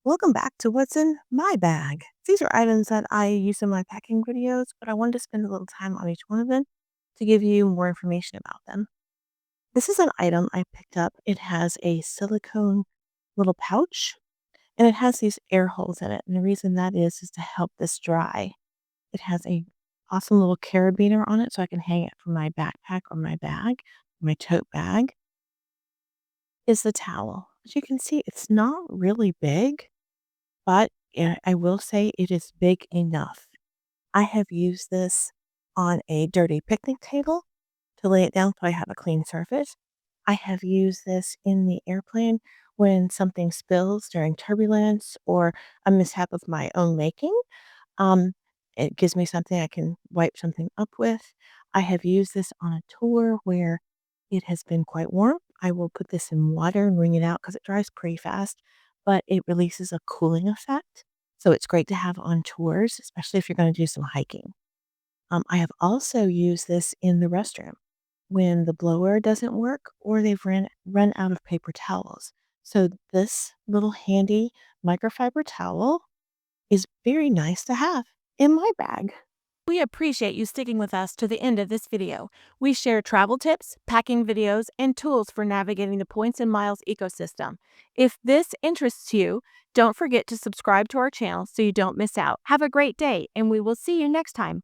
Welcome back to What's in My Bag. These are items that I use in my packing videos, but I wanted to spend a little time on each one of them to give you more information about them. This is an item I picked up. It has a silicone little pouch and it has these air holes in it. And the reason that is to help this dry. It has a awesome little carabiner on it so I can hang it from my backpack or my bag, my tote bag. Is the towel. As you can see, it's not really big. But I will say it is big enough. I have used this on a dirty picnic table to lay it down so I have a clean surface. I have used this in the airplane when something spills during turbulence or a mishap of my own making. Um, it gives me something I can wipe something up with. I have used this on a tour where it has been quite warm. I will put this in water and wring it out because it dries pretty fast, but it releases a cooling effect. So it's great to have on tours, especially if you're going to do some hiking. I have also used this in the restroom when the blower doesn't work or they've run out of paper towels. So this little handy microfiber towel is very nice to have in my bag. We appreciate you sticking with us to the end of this video. We share travel tips, packing videos, and tools for navigating the Points and Miles ecosystem. If this interests you, don't forget to subscribe to our channel so you don't miss out. Have a great day, and we will see you next time.